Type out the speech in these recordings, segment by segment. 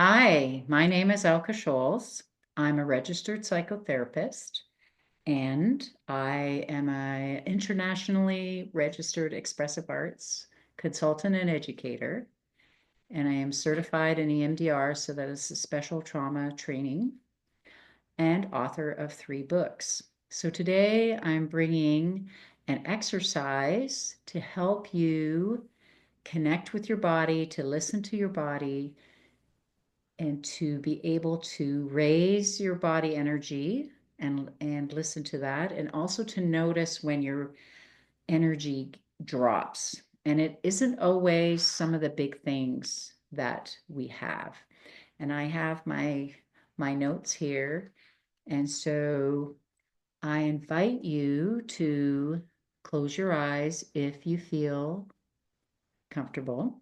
Hi, my name is Elka Scholz. I'm a registered psychotherapist and I am an internationally registered expressive arts consultant and educator. And I am certified in EMDR, so that is a special trauma training, and author of 3 books. So today I'm bringing an exercise to help you connect with your body, to listen to your body, and to be able to raise your body energy and listen to that, and also to notice when your energy drops. And it isn't always some of the big things that we have. And I have my notes here. And so I invite you to close your eyes if you feel comfortable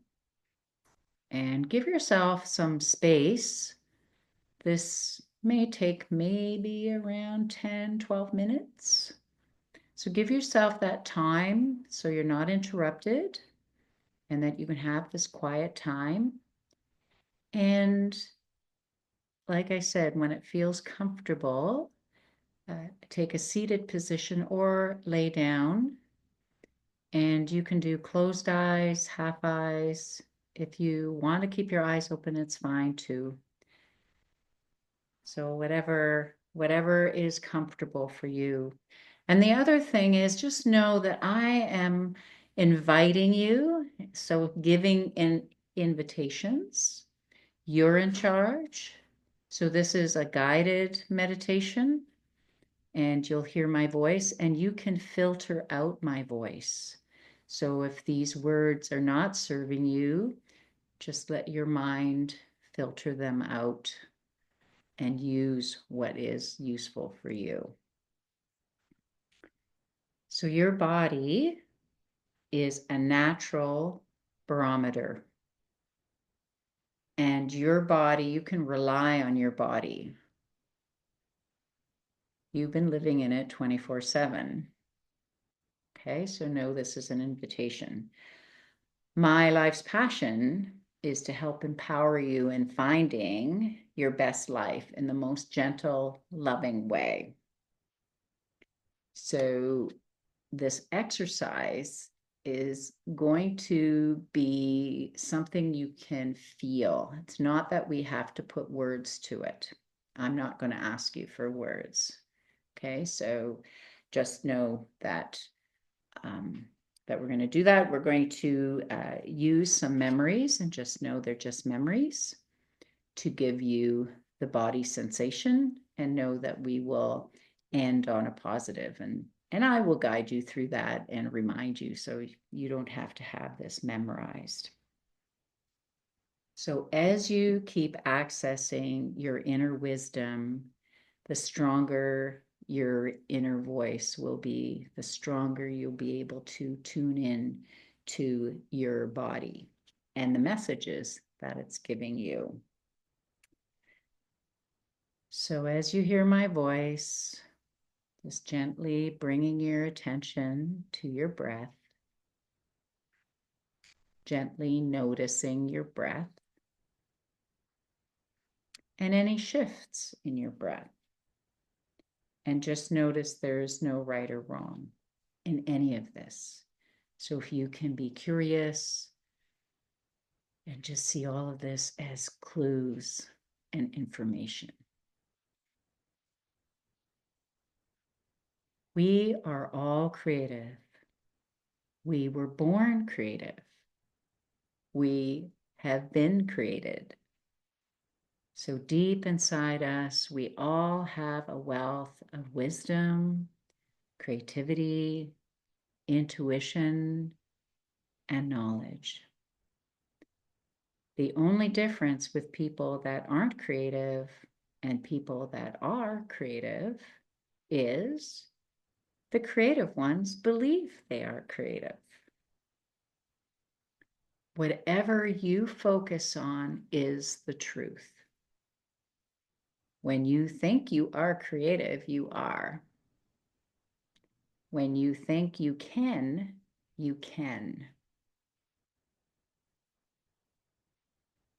and give yourself some space. This may take maybe around 10, 12 minutes. So give yourself that time so you're not interrupted and that you can have this quiet time. And like I said, when it feels comfortable, take a seated position or lay down. And you can do closed eyes, half eyes. If you want to keep your eyes open, it's fine too. So whatever is comfortable for you. And the other thing is just know that I am inviting you, so giving in invitations. You're in charge. So this is a guided meditation, and you'll hear my voice, and you can filter out my voice. So if these words are not serving you, just let your mind filter them out and use what is useful for you. So your body is a natural barometer, and your body, you can rely on your body. You've been living in it 24/7. Okay, so know this is an invitation. My life's passion is to help empower you in finding your best life in the most gentle, loving way. So this exercise is going to be something you can feel. It's not that we have to put words to it. I'm not going to ask you for words. Okay, so just know that that we're going to do that. We're going to use some memories, and just know they're just memories to give you the body sensation, and know that we will end on a positive, and I will guide you through that and remind you, so you don't have to have this memorized. So as you keep accessing your inner wisdom, the stronger your inner voice will be, the stronger you'll be able to tune in to your body and the messages that it's giving you. So as you hear my voice, just gently bringing your attention to your breath, gently noticing your breath and any shifts in your breath. And just notice there is no right or wrong in any of this. So if you can be curious and just see all of this as clues and information. We are all creative. We were born creative. We have been created. So deep inside us, we all have a wealth of wisdom, creativity, intuition, and knowledge. The only difference with people that aren't creative and people that are creative is the creative ones believe they are creative. Whatever you focus on is the truth. When you think you are creative, you are. When you think you can, you can.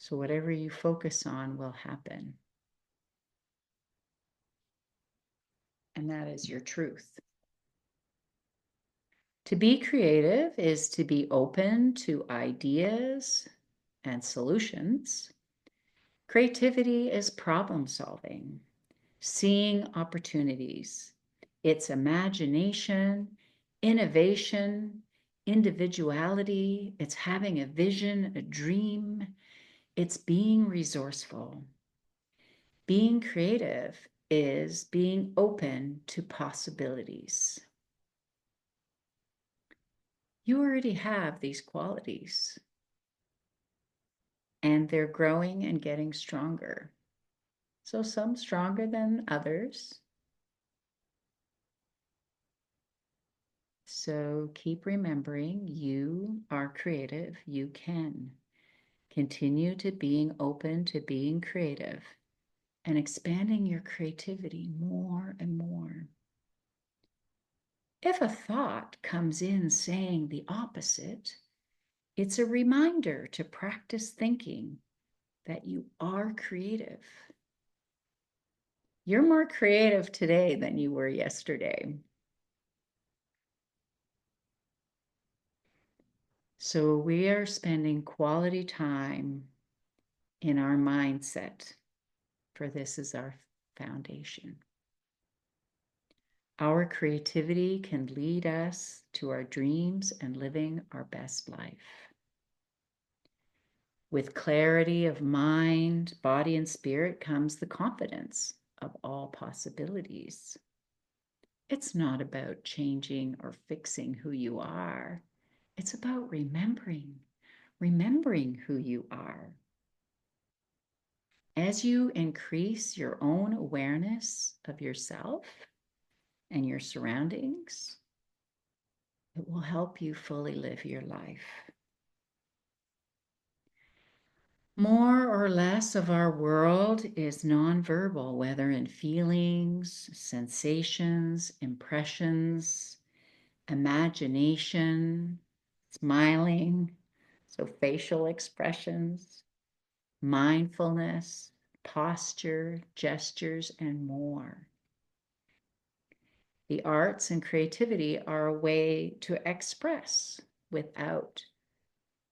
So whatever you focus on will happen. And that is your truth. To be creative is to be open to ideas and solutions. Creativity is problem solving, seeing opportunities. It's imagination, innovation, individuality. It's having a vision, a dream. It's being resourceful. Being creative is being open to possibilities. You already have these qualities, and they're growing and getting stronger. So some stronger than others. So keep remembering you are creative. You can continue to being open to being creative and expanding your creativity more and more. If a thought comes in saying the opposite, it's a reminder to practice thinking that you are creative. You're more creative today than you were yesterday. So we are spending quality time in our mindset, for this is our foundation. Our creativity can lead us to our dreams and living our best life. With clarity of mind, body, and spirit comes the confidence of all possibilities. It's not about changing or fixing who you are. It's about remembering who you are. As you increase your own awareness of yourself and your surroundings, it will help you fully live your life. More or less of our world is nonverbal, whether in feelings, sensations, impressions, imagination, smiling, so facial expressions, mindfulness, posture, gestures, and more. The arts and creativity are a way to express without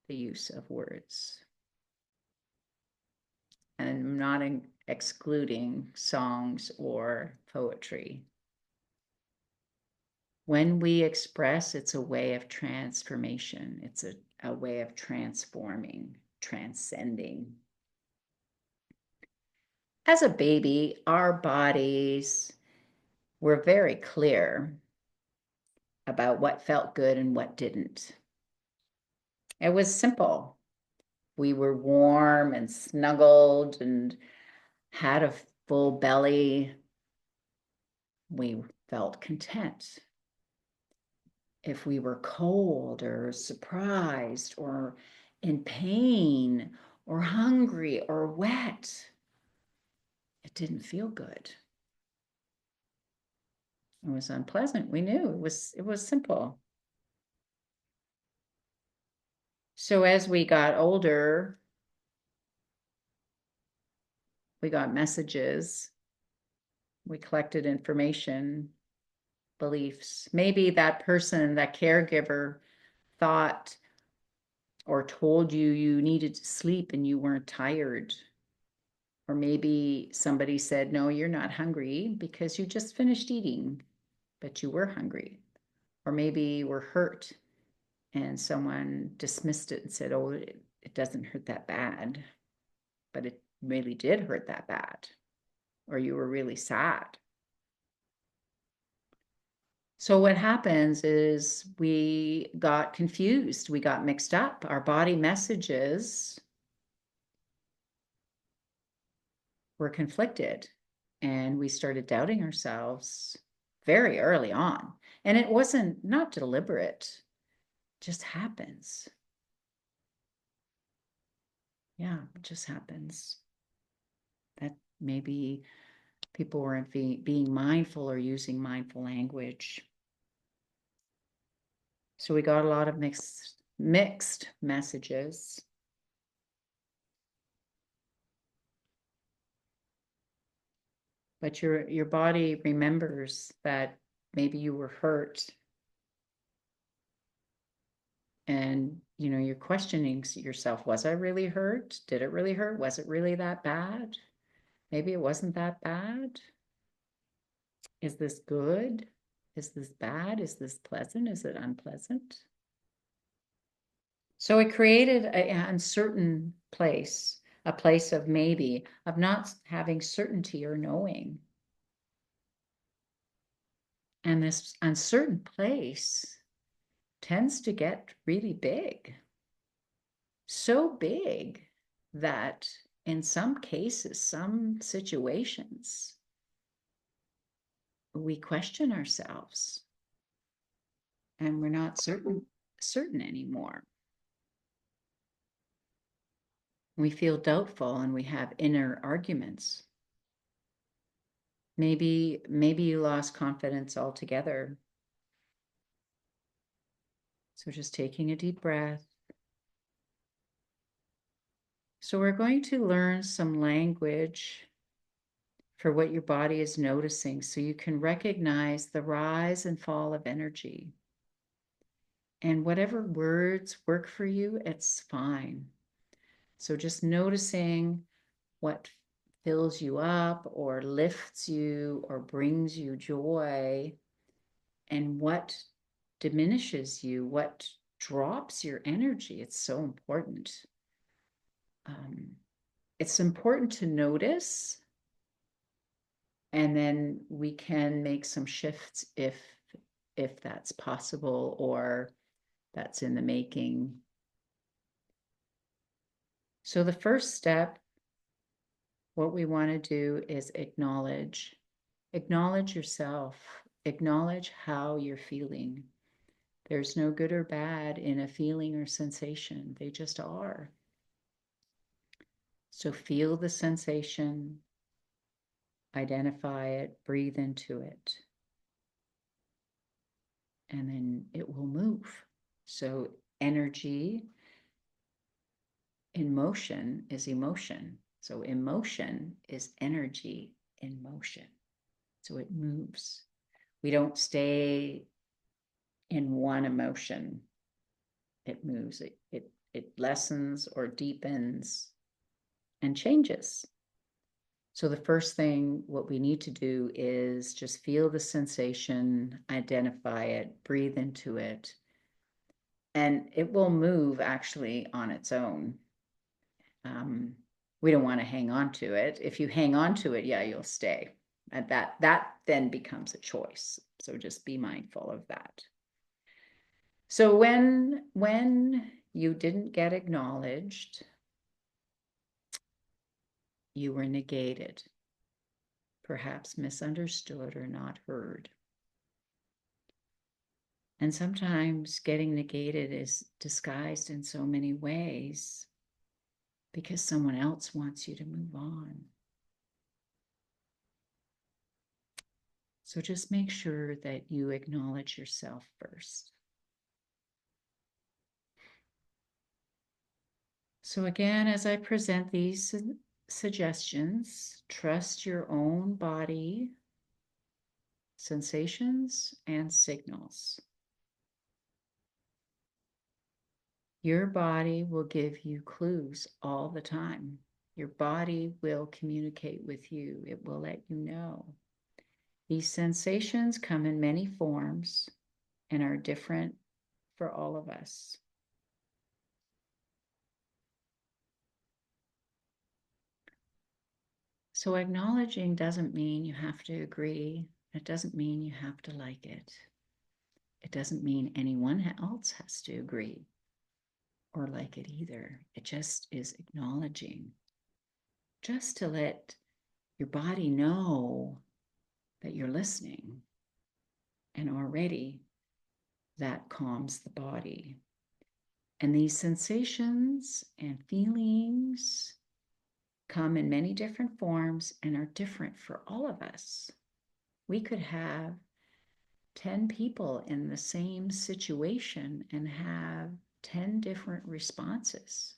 the use of words. And I'm not excluding songs or poetry. When we express, it's a way of transformation. It's a way of transforming, transcending. As a baby, our bodies were very clear about what felt good and what didn't. It was simple. We were warm and snuggled and had a full belly. We felt content. If we were cold or surprised or in pain or hungry or wet, it didn't feel good. It was unpleasant. We knew it was simple. So as we got older, we got messages, we collected information, beliefs. Maybe that person, that caregiver, thought or told you you needed to sleep and you weren't tired. Or maybe somebody said, no, you're not hungry because you just finished eating, but you were hungry. Or maybe you were hurt and someone dismissed it and said, oh, it doesn't hurt that bad, but it really did hurt that bad. Or you were really sad. So what happens is we got confused, we got mixed up. Our body messages were conflicted, and we started doubting ourselves very early on. And it wasn't not deliberate, it just happens. Yeah, it just happens. That maybe people weren't being mindful or using mindful language. So we got a lot of mixed messages. but your body remembers that maybe you were hurt, and you're questioning yourself. Was I really hurt? Did it really hurt? Was it really that bad? Maybe it wasn't that bad. Is this good? Is this bad? Is this pleasant? Is it unpleasant? So it created an uncertain place, a place of maybe, of not having certainty or knowing. And this uncertain place tends to get really big, so big that in some cases, some situations, we question ourselves and we're not certain anymore. We feel doubtful and we have inner arguments. Maybe you lost confidence altogether. So just taking a deep breath. So we're going to learn some language for what your body is noticing so you can recognize the rise and fall of energy. And whatever words work for you, it's fine. So just noticing what fills you up or lifts you or brings you joy, and what diminishes you, what drops your energy. It's so important. It's important to notice, and then we can make some shifts if that's possible or that's in the making. So the first step, what we want to do is acknowledge yourself, acknowledge how you're feeling. There's no good or bad in a feeling or sensation. They just are. So feel the sensation, identify it, breathe into it, and then it will move. So energy in motion is emotion. So emotion is energy in motion. So it moves. We don't stay in one emotion. It moves. It lessens or deepens and changes. So the first thing, what we need to do is just feel the sensation, identify it, breathe into it, and it will move actually on its own. We don't want to hang on to it. If you hang on to it, yeah, you'll stay. And that then becomes a choice. So just be mindful of that. So when you didn't get acknowledged, you were negated, perhaps misunderstood or not heard. And sometimes getting negated is disguised in so many ways because someone else wants you to move on. So just make sure that you acknowledge yourself first. So again, as I present these suggestions, trust your own body, sensations, and signals. Your body will give you clues all the time. Your body will communicate with you. It will let you know. These sensations come in many forms and are different for all of us. So acknowledging doesn't mean you have to agree. It doesn't mean you have to like it. It doesn't mean anyone else has to agree or like it either. It just is acknowledging, just to let your body know that you're listening. And already that calms the body. And these sensations and feelings come in many different forms and are different for all of us. We could have 10 people in the same situation and have 10 different responses.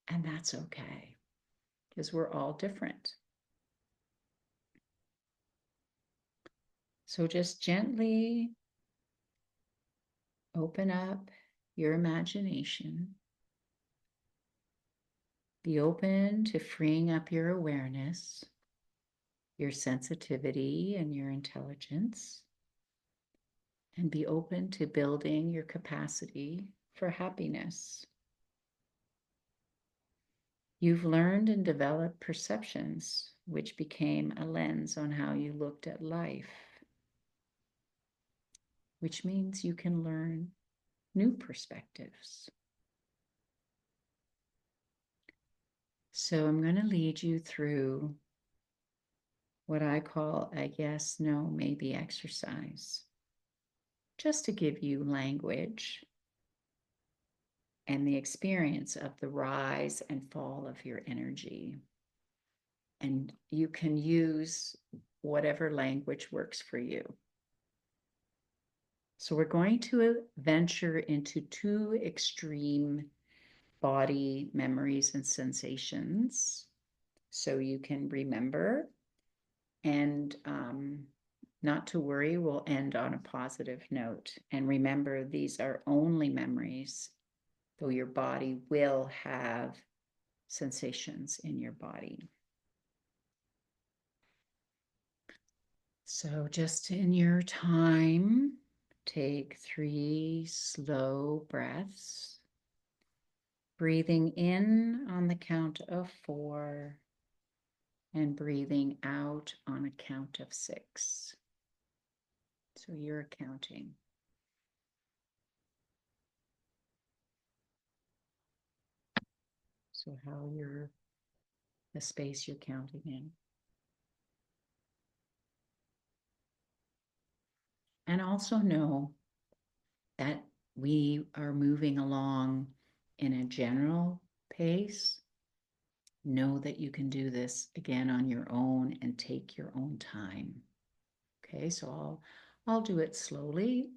And that's okay because we're all different. So just gently open up your imagination. Be open to freeing up your awareness, your sensitivity, and your intelligence. And be open to building your capacity for happiness. You've learned and developed perceptions, which became a lens on how you looked at life, which means you can learn new perspectives. So I'm going to lead you through what I call a yes, no, maybe exercise, just to give you language and the experience of the rise and fall of your energy. And you can use whatever language works for you. So we're going to venture into two extreme body memories and sensations so you can remember. And not to worry, we'll end on a positive note. And remember, these are only memories, though your body will have sensations in your body. So just in your time, take 3 slow breaths, breathing in on the count of 4 and breathing out on a count of 6. So you're counting. So how you're the space you're counting in. And also know that we are moving along in a general pace. Know that you can do this again on your own and take your own time. Okay, so I'll do it slowly,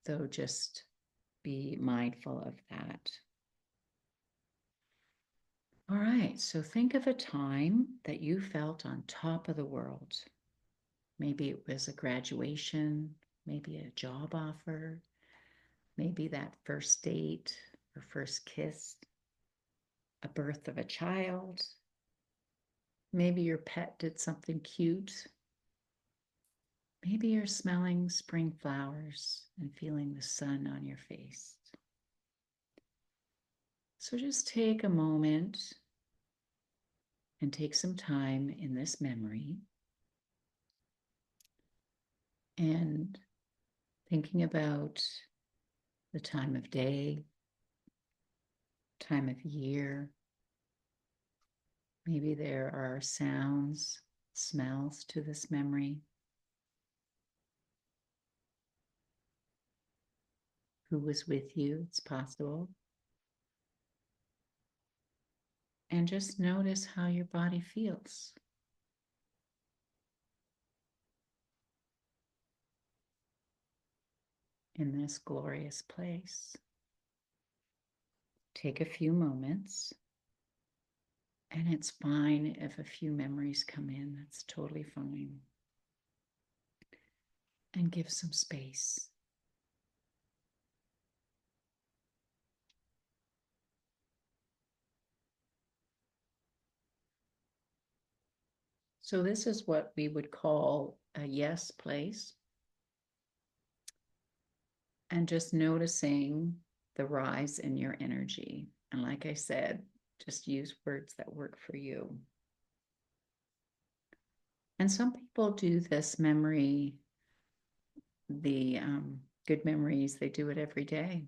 so just be mindful of that. All right, so think of a time that you felt on top of the world. Maybe it was a graduation, maybe a job offer, maybe that first date or first kiss, a birth of a child. Maybe your pet did something cute. Maybe you're smelling spring flowers and feeling the sun on your face. So just take a moment and take some time in this memory and thinking about the time of day, time of year. Maybe there are sounds, smells to this memory. Who was with you? It's possible. And just notice how your body feels in this glorious place. Take a few moments, and it's fine if a few memories come in. That's totally fine. And give some space. So this is what we would call a yes place. And just noticing the rise in your energy. And like I said, just use words that work for you. And some people do this memory, the good memories, they do it every day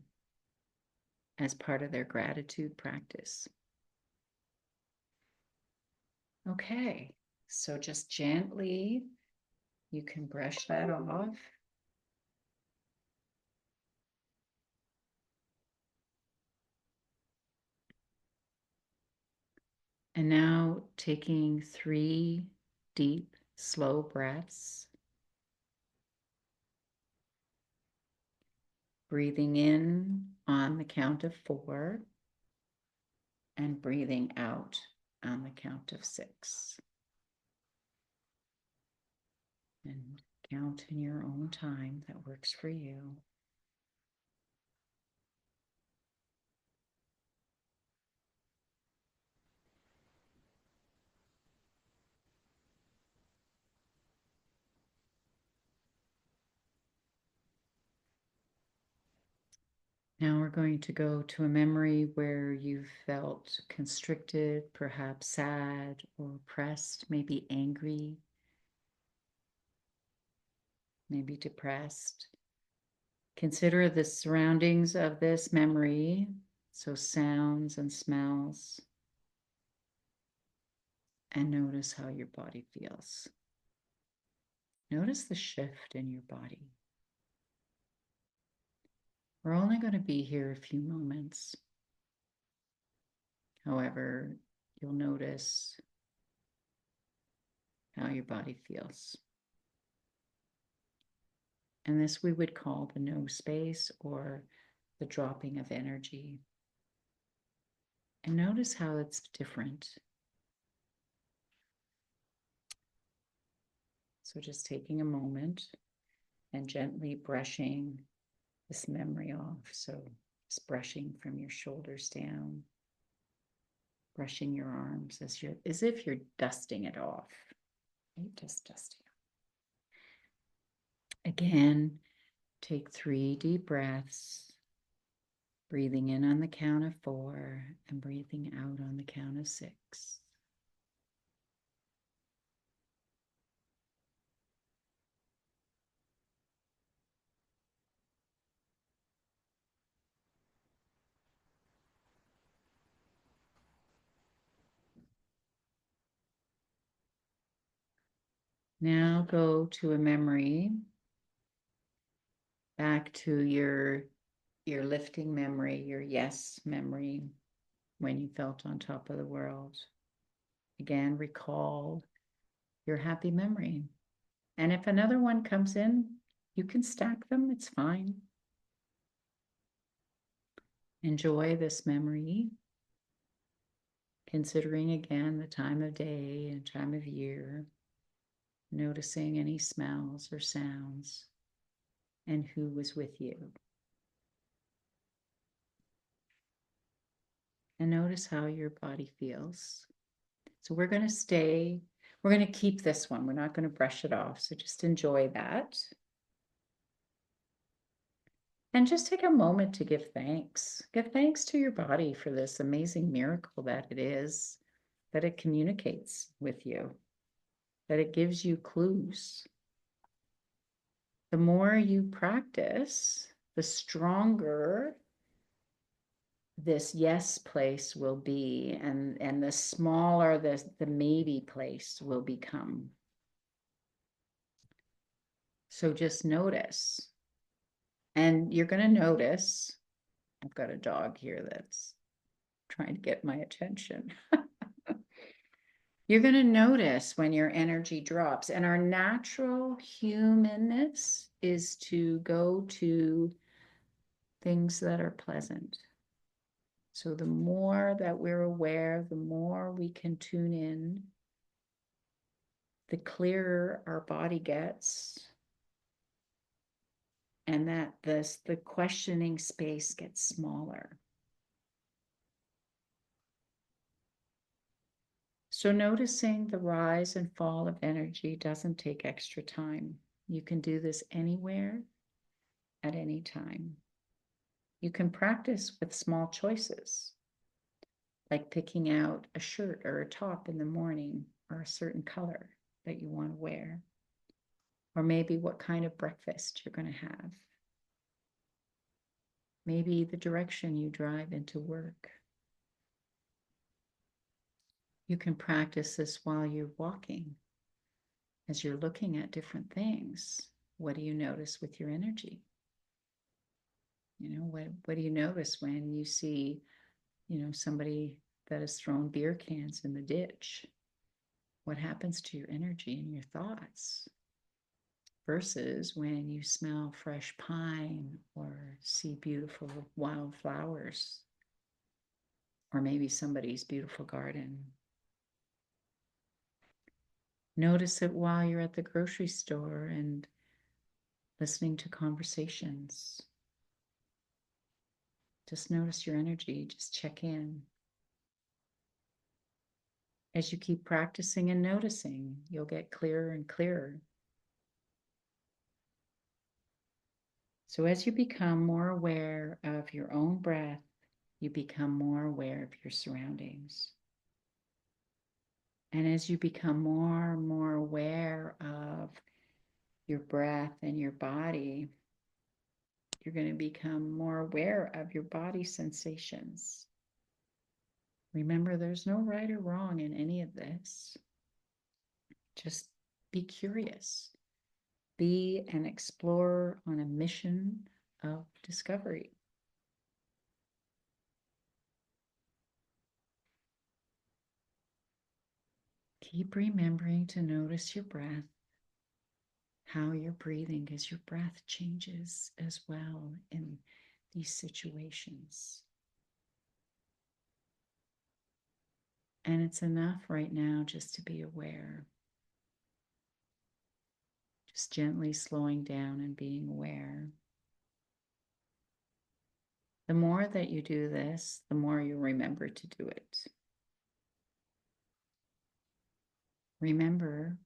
as part of their gratitude practice. Okay, so just gently, you can brush that off. And now taking 3 deep, slow breaths. Breathing in on the count of 4 and breathing out on the count of 6. And count in your own time that works for you. Now we're going to go to a memory where you felt constricted, perhaps sad or oppressed, maybe angry, maybe depressed. Consider the surroundings of this memory, so sounds and smells, and notice how your body feels. Notice the shift in your body. We're only going to be here a few moments. However, you'll notice how your body feels. And this we would call the no space or the dropping of energy. And notice how it's different. So just taking a moment and gently brushing this memory off. So just brushing from your shoulders down, brushing your arms as if you're dusting it off. Right? Just dusting. Again, take 3 deep breaths, breathing in on the count of 4 and breathing out on the count of 6. Now go to a memory, back to your lifting memory, your yes memory, when you felt on top of the world. Again, recall your happy memory. And if another one comes in, you can stack them, it's fine. Enjoy this memory, considering again the time of day and time of year, noticing any smells or sounds, and who was with you. And notice how your body feels. So we're going to keep this one. We're not going to brush it off. So just enjoy that. And just take a moment to give thanks. Give thanks to your body for this amazing miracle that it is, that it communicates with you, that it gives you clues. The more you practice, the stronger this yes place will be, and the smaller the maybe place will become. So just notice. And you're going to notice, I've got a dog here that's trying to get my attention. You're going to notice when your energy drops. And our natural humanness is to go to things that are pleasant. So the more that we're aware, the more we can tune in, the clearer our body gets, and that the questioning space gets smaller. So noticing the rise and fall of energy doesn't take extra time. You can do this anywhere, at any time. You can practice with small choices, like picking out a shirt or a top in the morning, or a certain color that you want to wear, or maybe what kind of breakfast you're going to have. Maybe the direction you drive into work. You can practice this while you're walking, as you're looking at different things. What do you notice with your energy? What do you notice when you see, somebody that has thrown beer cans in the ditch? What happens to your energy and your thoughts? Versus when you smell fresh pine or see beautiful wildflowers, or maybe somebody's beautiful garden. Notice it while you're at the grocery store and listening to conversations. Just notice your energy, just check in. As you keep practicing and noticing, you'll get clearer and clearer. So as you become more aware of your own breath, you become more aware of your surroundings. And as you become more and more aware of your breath and your body, you're going to become more aware of your body sensations. Remember, there's no right or wrong in any of this. Just be curious. Be an explorer on a mission of discovery. Keep remembering to notice your breath, how you're breathing as your breath changes as well in these situations. And it's enough right now just to be aware. Just gently slowing down and being aware. The more that you do this, the more you remember to do it. Remember,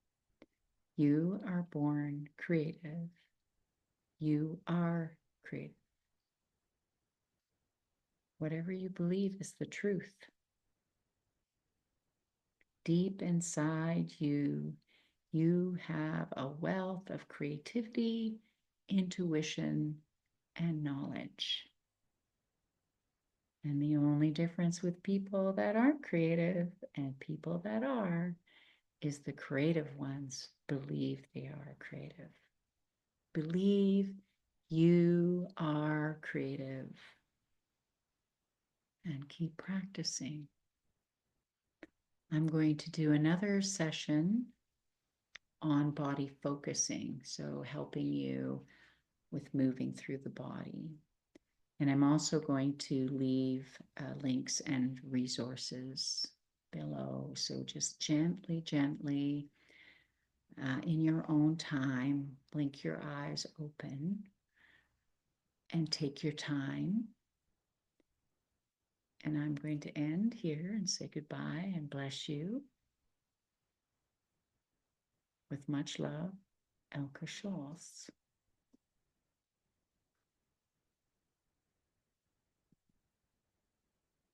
you are born creative. You are creative. Whatever you believe is the truth. Deep inside you, you have a wealth of creativity, intuition, and knowledge. And the only difference with people that aren't creative and people that are is the creative ones believe they are creative. Believe you are creative and keep practicing. I'm going to do another session on body focusing, so helping you with moving through the body. And I'm also going to leave links and resources below. So just gently, gently, in your own time, blink your eyes open and take your time. And I'm going to end here and say goodbye and bless you. With much love, Elka Scholz.